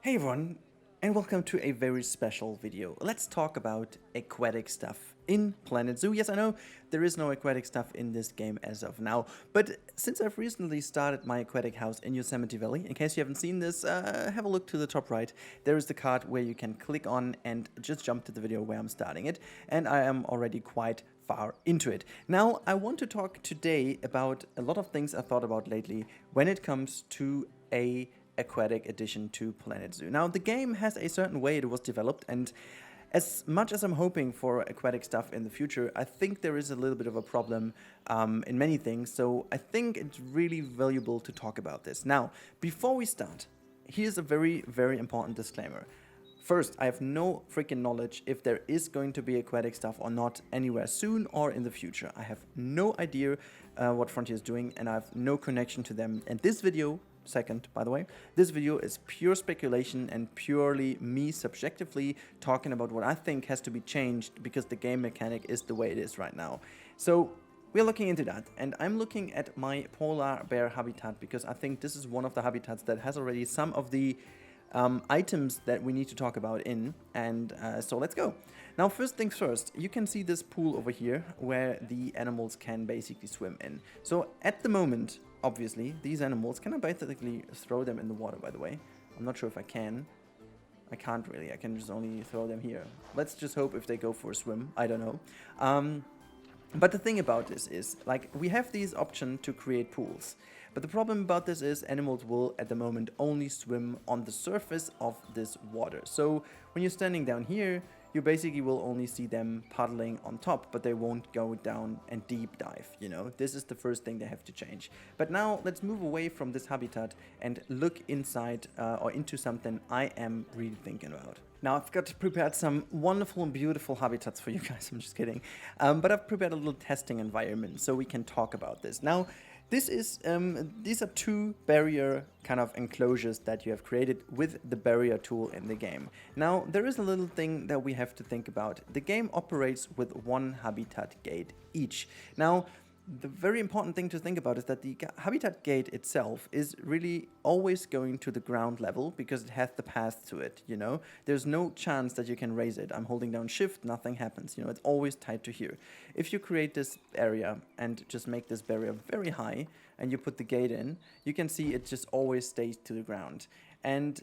Hey everyone, and welcome to a very special video. Let's talk about aquatic stuff in Planet Zoo. Yes, I know there is no aquatic stuff in this game as of now, but since I've recently started my aquatic house in Yosemite Valley, in case you haven't seen this, have a look to the top right. There is the card where you can click on and just jump to the video where I'm starting it, and I am already quite far into it. Now, I want to talk today about a lot of things I thought about lately when it comes to a aquatic addition to Planet Zoo. Now, the game has a certain way it was developed, and as much as I'm hoping for aquatic stuff in the future, I think there is a little bit of a problem in many things, so I think it's really valuable to talk about this. Now, before we start, here's a very, very important disclaimer. First, I have no freaking knowledge if there is going to be aquatic stuff or not anywhere soon or in the future. I have no idea what Frontier is doing, and I have no connection to them. And this video, second, by the way, this video is pure speculation and purely me subjectively talking about what I think has to be changed because the game mechanic is the way it is right now. So we're looking into that, and I'm looking at my polar bear habitat because I think this is one of the habitats that has already some of the items that we need to talk about in, and so let's go. Now, first things first, you can see this pool over here where the animals can basically swim in. So at the moment, obviously, these animals, can I basically throw them in the water, by the way? I'm not sure if I can. I can't really, I can just only throw them here. Let's just hope if they go for a swim, I don't know. But the thing about this is, like, we have these options to create pools. But the problem about this is animals will, at the moment, only swim on the surface of this water. So when you're standing down here, you basically will only see them paddling on top, but they won't go down and deep dive, you know? This is the first thing they have to change. But now let's move away from this habitat and look inside or into something I am really thinking about. Now, I've got prepared some wonderful and beautiful habitats for you guys, I'm just kidding. But I've prepared a little testing environment so we can talk about this. Now, this is these are two barrier kind of enclosures that you have created with the barrier tool in the game. Now, there is a little thing that we have to think about. The game operates with one habitat gate each. Now, the very important thing to think about is that the habitat gate itself is really always going to the ground level because it has the path to it, you know? There's no chance that you can raise it. I'm holding down shift, nothing happens, you know? It's always tied to here. If you create this area and just make this barrier very high and you put the gate in, you can see it just always stays to the ground. And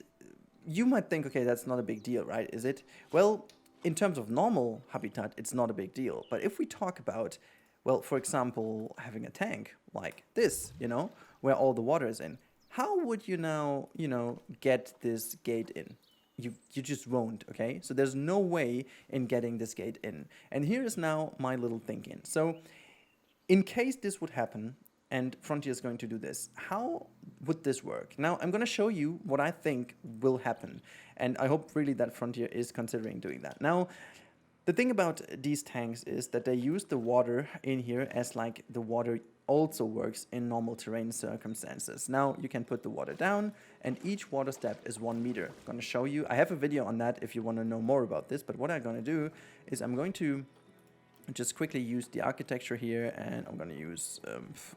you might think, okay, that's not a big deal, right? Is it? Well, in terms of normal habitat, it's not a big deal. But if we talk about, well, for example, having a tank like this, you know, where all the water is in, how would you now, you know, get this gate in? You just won't, okay? So there's no way in getting this gate in. And here is now my little thinking. So in case this would happen, and Frontier is going to do this, how would this work? Now, I'm going to show you what I think will happen. And I hope really that Frontier is considering doing that. Now, the thing about these tanks is that they use the water in here as like the water also works in normal terrain circumstances. Now you can put the water down and each water step is 1 meter. I'm going to show you. I have a video on that if you want to know more about this, but what I'm going to do is I'm going to just quickly use the architecture here, and I'm going to use,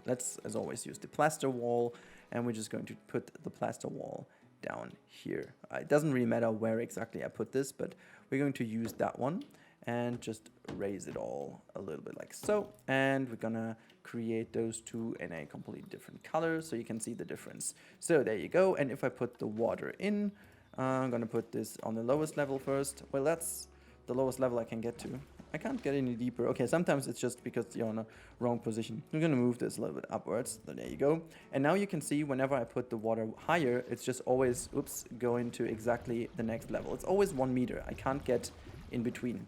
let's as always use the plaster wall, and we're just going to put the plaster wall down here. It doesn't really matter where exactly I put this, but we're going to use that one and just raise it all a little bit like so. And we're gonna create those two in a completely different color so you can see the difference. So there you go. And if I put the water in, I'm gonna put this on the lowest level first. Well, that's the lowest level I can get to. I can't get any deeper. Okay, sometimes it's just because you're in a wrong position. I'm gonna move this a little bit upwards. So there you go. And now you can see whenever I put the water higher, it's just always, oops, going to exactly the next level. It's always 1 meter. I can't get in between.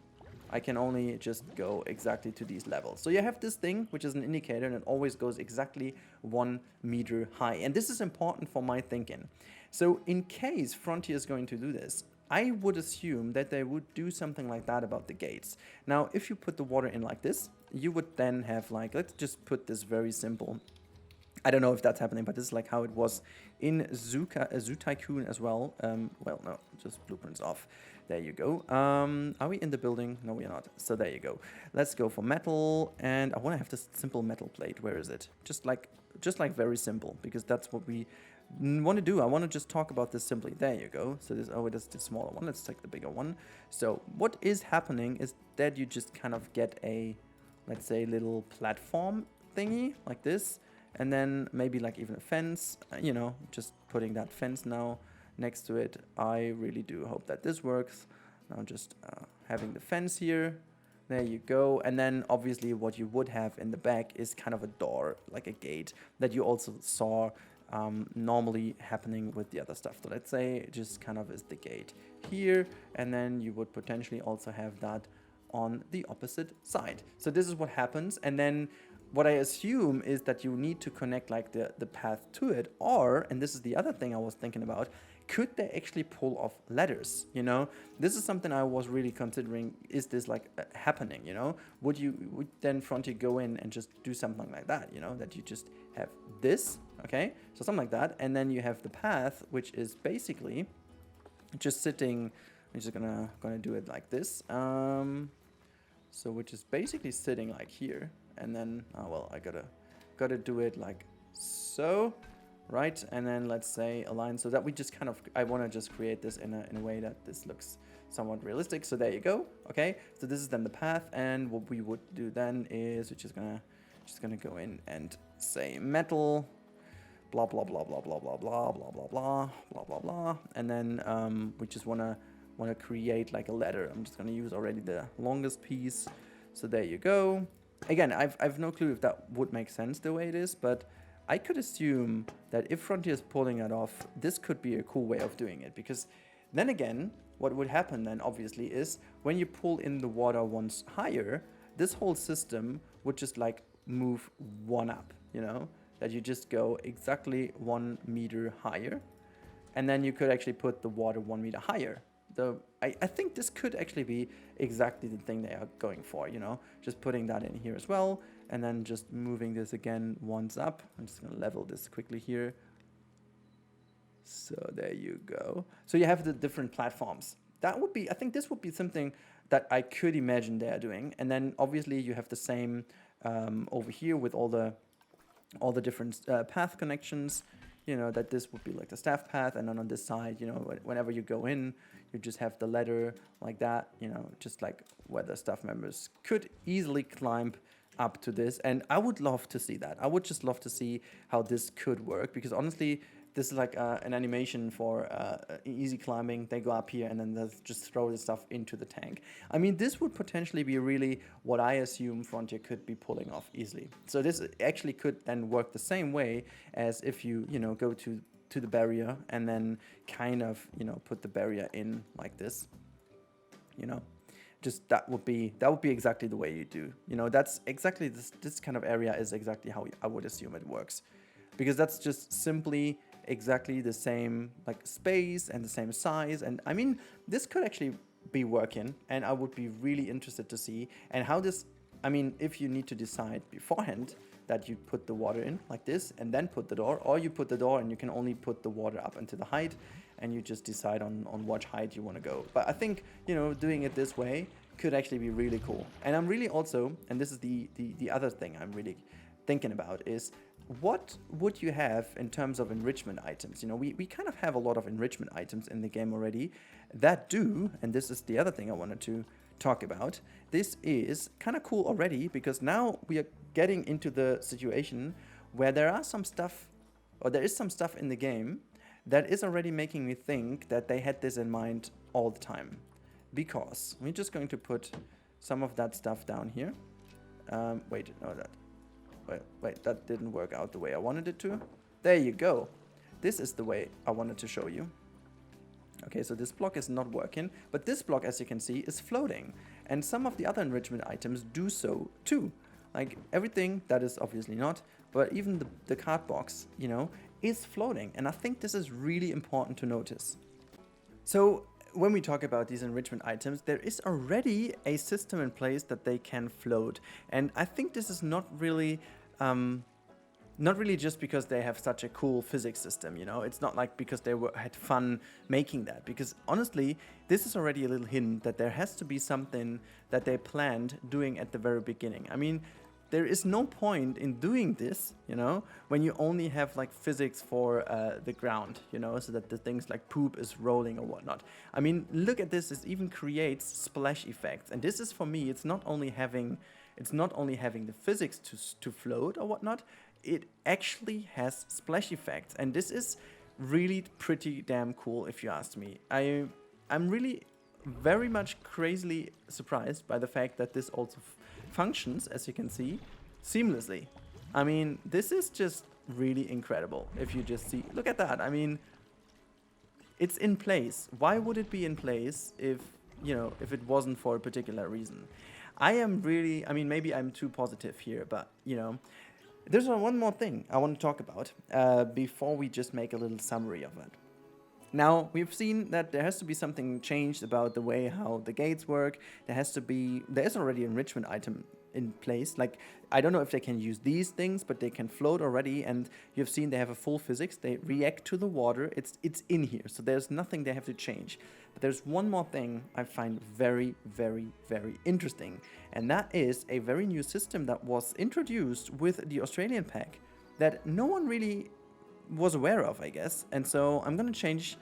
I can only just go exactly to these levels. So you have this thing, which is an indicator, and it always goes exactly 1 meter high. And this is important for my thinking. So in case Frontier is going to do this, I would assume that they would do something like that about the gates. Now, if you put the water in like this, you would then have like, let's just put this very simple. I don't know if that's happening, but this is like how it was in Zoo Tycoon as well. Well, no, just blueprints off. There you go. Are we in the building? No, we are not. So there you go. Let's go for metal, and I want to have this simple metal plate. Where is it? Just like very simple, because that's what we want to do, I want to just talk about this simply. There you go. So this, oh, it is the smaller one. Let's take the bigger one. So what is happening is that you just kind of get a, let's say, little platform thingy like this, and then maybe like even a fence, you know, just putting that fence now next to it. I really do hope that this works. Now just having the fence here. There you go. And then obviously what you would have in the back is kind of a door, like a gate that you also saw normally happening with the other stuff. So let's say it just kind of is the gate here, and then you would potentially also have that on the opposite side. So this is what happens. And then what I assume is that you need to connect like the path to it, or, and this is the other thing I was thinking about, could they actually pull off ladders? You know, this is something I was really considering. Is this like happening? You know, would then Frontier go in and just do something like that? You know, that you just have this, okay, so something like that, and then you have the path, which is basically just sitting. I'm just gonna do it like this. So which is basically sitting like here, and then well, I gotta do it like so. Right, and then let's say align so that we just kind of, I want to just create this in a way that this looks somewhat realistic. So there you go. Okay, so this is then the path, and what we would do then is we're just gonna go in and say metal, blah blah blah blah blah blah blah blah blah blah blah blah blah, and then we just wanna create like a ladder. I'm just gonna use already the longest piece. So there you go. Again, I've no clue if that would make sense the way it is, but I could assume that if Frontier is pulling it off, this could be a cool way of doing it. Because then again, what would happen then obviously is when you pull in the water once higher, this whole system would just like move one up, you know, that you just go exactly 1 meter higher. And then you could actually put the water 1 meter higher. I think this could actually be exactly the thing they are going for, you know, just putting that in here as well, and then just moving this again once up. I'm just going to level this quickly here. So there you go. So you have the different platforms. That would be, I think this would be something that I could imagine they are doing. And then obviously you have the same over here with all the different path connections. You know, that this would be like the staff path, and then on this side, you know, whenever you go in, you just have the ladder like that, you know, just like where the staff members could easily climb up to this. And I would love to see that. I would just love to see how this could work, because honestly, this is like an animation for easy climbing. They go up here and then they just throw the stuff into the tank. I mean, this would potentially be really what I assume Frontier could be pulling off easily. So this actually could then work the same way as if you know, go to the barrier and then kind of, you know, put the barrier in like this, you know. Just that would be exactly the way you do. You know, that's exactly this kind of area is exactly how I would assume it works. Because that's just simply exactly the same like space and the same size. And I mean, this could actually be working, and I would be really interested to see. And how this, I mean, if you need to decide beforehand that you put the water in like this and then put the door, or you put the door and you can only put the water up into the height, and you just decide on what height you want to go. But I think, you know, doing it this way could actually be really cool. And I'm really also, and this is the other thing I'm really thinking about, is what would you have in terms of enrichment items? You know, we kind of have a lot of enrichment items in the game already that do, and this is the other thing I wanted to talk about. This is kind of cool already, because now we are getting into the situation where there is some stuff in the game that is already making me think that they had this in mind all the time. Because we're just going to put some of that stuff down here. Wait, that didn't work out the way I wanted it to. There you go. This is the way I wanted to show you. Okay, so this block is not working, but this block, as you can see, is floating. And some of the other enrichment items do so too. Like everything that is obviously not, but even the card box, you know, is floating. And I think this is really important to notice. So when we talk about these enrichment items, there is already a system in place that they can float. And I think this is not really just because they have such a cool physics system, you know. It's not like because they had fun making that. Because honestly, this is already a little hint that there has to be something that they planned doing at the very beginning. I mean, there is no point in doing this, you know, when you only have like physics for the ground, you know, so that the things like poop is rolling or whatnot. I mean, look at this, it even creates splash effects. And this is, for me, it's not only having the physics to float or whatnot, it actually has splash effects. And this is really pretty damn cool, if you ask me. I'm really very much crazily surprised by the fact that this also functions, as you can see, seamlessly. I mean, this is just really incredible. If you just see, look at that. I mean, it's in place. Why would it be in place if, you know, if it wasn't for a particular reason? I mean, maybe I'm too positive here, but, you know, there's one more thing I want to talk about before we just make a little summary of it. Now, we've seen that there has to be something changed about the way how the gates work. There is already an enrichment item in place. Like, I don't know if they can use these things, but they can float already. And you've seen they have a full physics. They react to the water. It's in here. So there's nothing they have to change. But there's one more thing I find very, very, very interesting. And that is a very new system that was introduced with the Australian pack that no one really was aware of, I guess. And so I'm going to change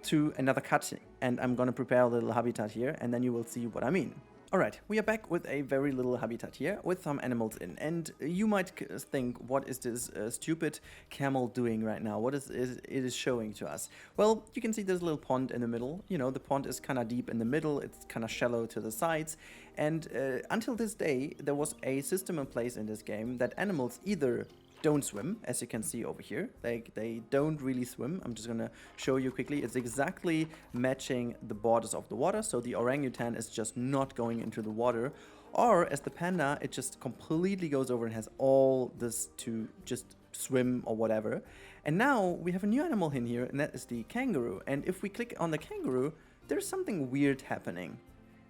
to another cut and I'm going to prepare a little habitat here, and then you will see what I mean. Alright, we are back with a very little habitat here with some animals in, and you might think, what is this stupid camel doing right now? What is it is showing to us? Well, you can see there's a little pond in the middle. You know, the pond is kind of deep in the middle, it's kind of shallow to the sides, and until this day there was a system in place in this game that animals either don't swim, as you can see over here. They don't really swim. I'm just gonna show you quickly. It's exactly matching the borders of the water, so the orangutan is just not going into the water. Or as the panda, it just completely goes over and has all this to just swim or whatever. And now we have a new animal in here, and that is the kangaroo. And if we click on the kangaroo, there's something weird happening.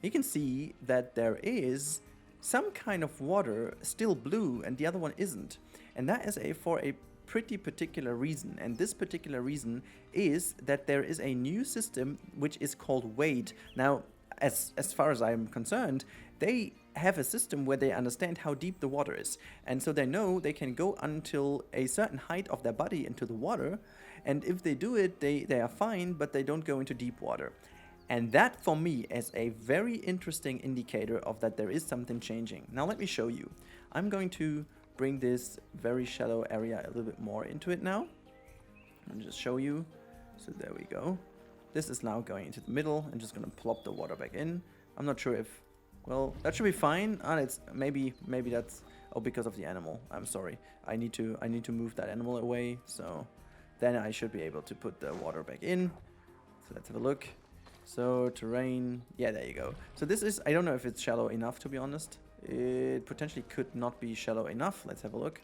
You can see that there is some kind of water still blue and the other one isn't. And that is for a pretty particular reason. And this particular reason is that there is a new system which is called Wade. Now, as far as I'm concerned, they have a system where they understand how deep the water is. And so they know they can go until a certain height of their body into the water. And if they do it, they are fine, but they don't go into deep water. And that, for me, is a very interesting indicator of that there is something changing. Now, let me show you. I'm going to bring this very shallow area a little bit more into it now. And just show you. So there we go. This is now going into the middle. I'm just going to plop the water back in. I'm not sure if... Well, that should be fine. And it's maybe that's... Oh, because of the animal. I'm sorry. I need to move that animal away. So then I should be able to put the water back in. So let's have a look. So terrain, yeah, there you go. So this is, I don't know if it's shallow enough, to be honest. It potentially could not be shallow enough. Let's have a look.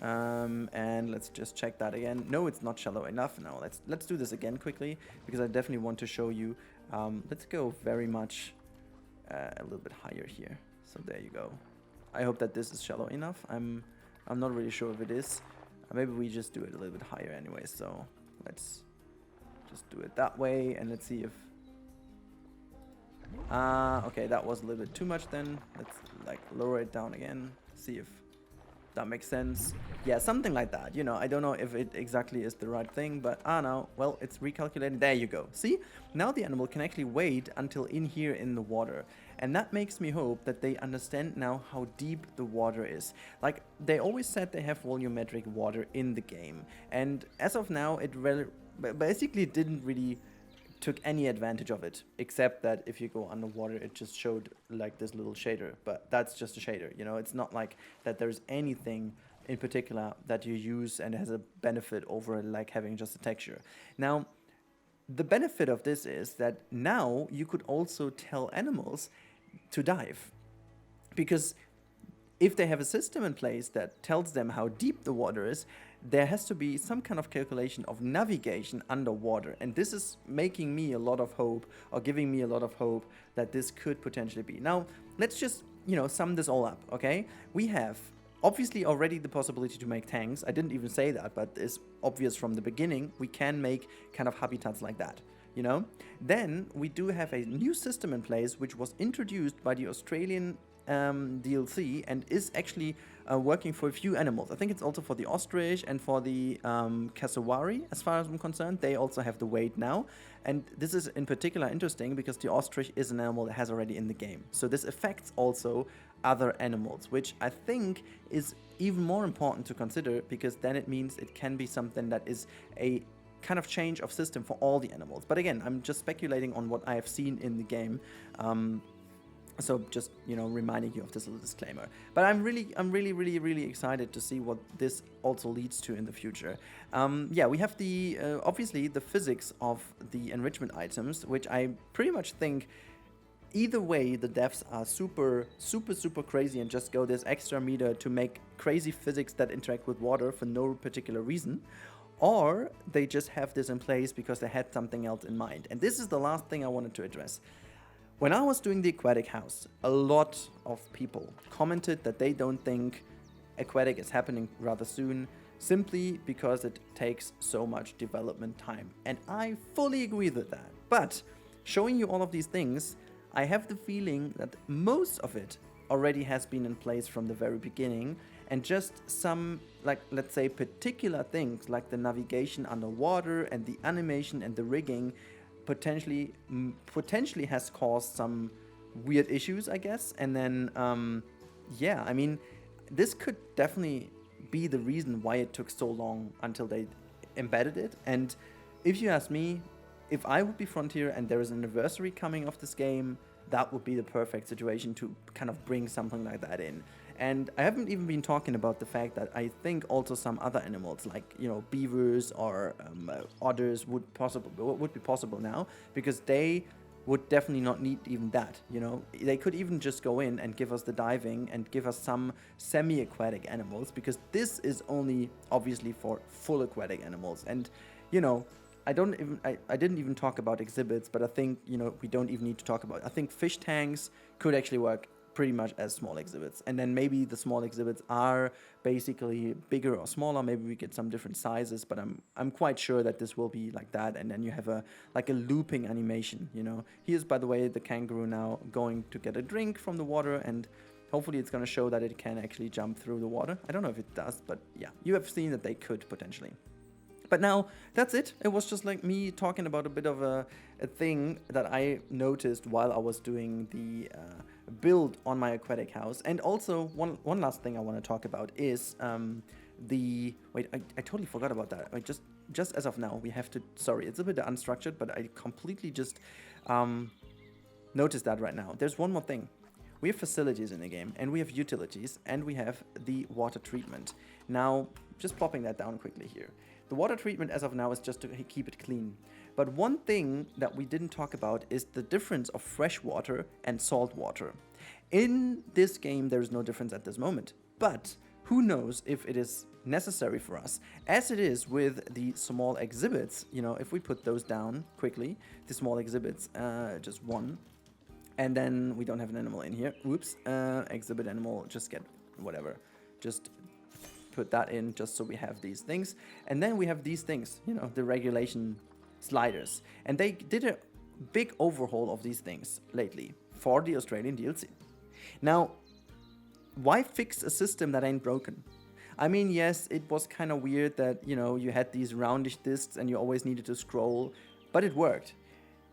And let's just check that again. No, it's not shallow enough. No, let's do this again quickly, because I definitely want to show you. Let's go very much a little bit higher here. So there you go. I hope that this is shallow enough. I'm not really sure if it is. Maybe we just do it a little bit higher anyway. So let's just do it that way, and let's see if... okay, that was a little bit too much then. Let's like lower it down again, see if that makes sense. Yeah, something like that. You know, I don't know if it exactly is the right thing, but no, well, it's recalculated. There you go. See, now the animal can actually wait until in here in the water. And that makes me hope that they understand now how deep the water is. Like, they always said they have volumetric water in the game. And as of now, it basically didn't really took any advantage of it, except that if you go underwater, it just showed like this little shader, but that's just a shader, you know. It's not like that there's anything in particular that you use and has a benefit over like having just a texture. Now, the benefit of this is that now you could also tell animals to dive, because if they have a system in place that tells them how deep the water is, there has to be some kind of calculation of navigation underwater. And this is making me a lot of hope, or giving me a lot of hope, that this could potentially be. Now, let's just, you know, sum this all up, okay? We have obviously already the possibility to make tanks. I didn't even say that, but it's obvious from the beginning. We can make kind of habitats like that, you know? Then we do have a new system in place, which was introduced by the Australian DLC and is actually working for a few animals. I think it's also for the ostrich and for the cassowary, as far as I'm concerned. They also have the weight now. And this is in particular interesting because the ostrich is an animal that has already in the game. So this affects also other animals, which I think is even more important to consider, because then it means it can be something that is a kind of change of system for all the animals. But again, I'm just speculating on what I have seen in the game. So just, you know, reminding you of this little disclaimer. But I'm really excited to see what this also leads to in the future. Yeah, we have the obviously the physics of the enrichment items, which I pretty much think either way the devs are super crazy and just go this extra meter to make crazy physics that interact with water for no particular reason, or they just have this in place because they had something else in mind. And this is the last thing I wanted to address. When I was doing the aquatic house, a lot of people commented that they don't think aquatic is happening rather soon, simply because it takes so much development time. And I fully agree with that. But showing you all of these things, I have the feeling that most of it already has been in place from the very beginning, and just some, like, let's say particular things like the navigation underwater and the animation and the rigging potentially has caused some weird issues, I guess. And then yeah, I mean, this could definitely be the reason why it took so long until they embedded it. And if you ask me, if I would be Frontier and there is an anniversary coming of this game, that would be the perfect situation to kind of bring something like that in. And I haven't even been talking about the fact that I think also some other animals, like, you know, beavers or otters would be possible now, because they would definitely not need even that. You know, they could even just go in and give us the diving and give us some semi-aquatic animals, because this is only obviously for full aquatic animals. And, you know, I didn't even talk about exhibits, but I think, you know, we don't even need to talk about it. I think fish tanks could actually work pretty much as small exhibits, and then maybe the small exhibits are basically bigger or smaller. Maybe we get some different sizes, but I'm quite sure that this will be like that. And then you have a looping animation. You know, here's, by the way, the kangaroo now going to get a drink from the water, and hopefully it's going to show that it can actually jump through the water. I don't know if it does, but yeah, you have seen that they could potentially. But now, that's it. It was just like me talking about a bit of a thing that I noticed while I was doing the build on my aquatic house. And also, one last thing I want to talk about is wait, I totally forgot about that. Just as of now, we have to... Sorry, it's a bit unstructured, but I completely just noticed that right now. There's one more thing. We have facilities in the game, and we have utilities, and we have the water treatment. Now, just plopping that down quickly here. The water treatment as of now is just to keep it clean. But one thing that we didn't talk about is the difference of fresh water and salt water. In this game, there is no difference at this moment. But who knows if it is necessary for us, as it is with the small exhibits. You know, if we put those down quickly, the small exhibits, just one. And then we don't have an animal in here. Oops, exhibit animal, just get whatever. Just put that in just so we have these things. And then we have these things, you know, the regulation sliders. And they did a big overhaul of these things lately for the Australian DLC. Now, why fix a system that ain't broken? I mean, yes, it was kind of weird that, you know, you had these roundish discs and you always needed to scroll, but it worked.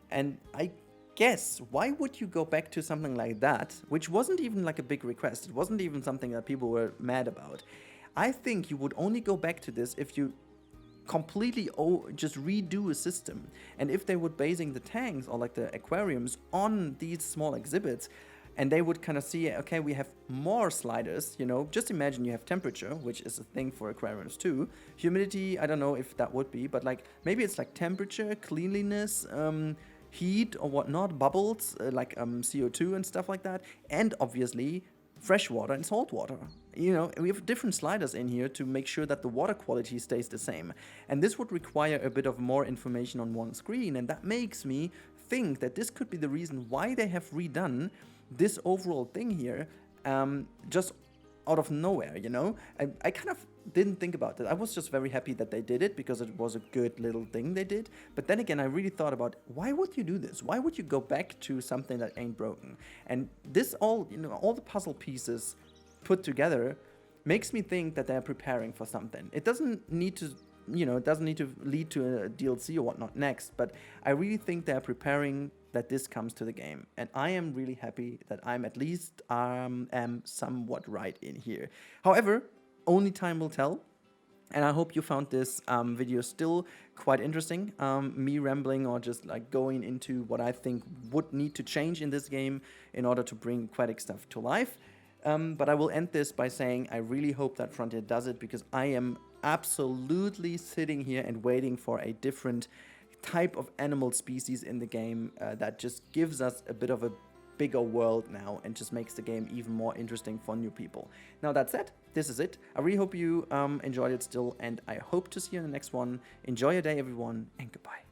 And I guess, why would you go back to something like that, which wasn't even like a big request? It wasn't even something that people were mad about. I think you would only go back to this if you completely just redo a system. And if they would basing the tanks or like the aquariums on these small exhibits, and they would kind of see, okay, we have more sliders, you know, just imagine you have temperature, which is a thing for aquariums too. Humidity, I don't know if that would be, but like maybe it's like temperature, cleanliness, heat or whatnot, bubbles, like CO2 and stuff like that. And obviously fresh water and salt water. You know, we have different sliders in here to make sure that the water quality stays the same. And this would require a bit of more information on one screen. And that makes me think that this could be the reason why they have redone this overall thing here, just out of nowhere, you know? I kind of didn't think about it. I was just very happy that they did it because it was a good little thing they did. But then again, I really thought about, why would you do this? Why would you go back to something that ain't broken? And this all, all the puzzle pieces put together makes me think that they're preparing for something. It doesn't need to, it doesn't need to lead to a DLC or whatnot next, but I really think they're preparing that this comes to the game. And I am really happy that I'm at least am somewhat right in here. However, only time will tell. And I hope you found this video still quite interesting. Me rambling or just like going into what I think would need to change in this game in order to bring aquatic stuff to life. But I will end this by saying I really hope that Frontier does it, because I am absolutely sitting here and waiting for a different type of animal species in the game that just gives us a bit of a bigger world now and just makes the game even more interesting for new people. Now that said, this is it. I really hope you enjoyed it still, and I hope to see you in the next one. Enjoy your day, everyone, and goodbye.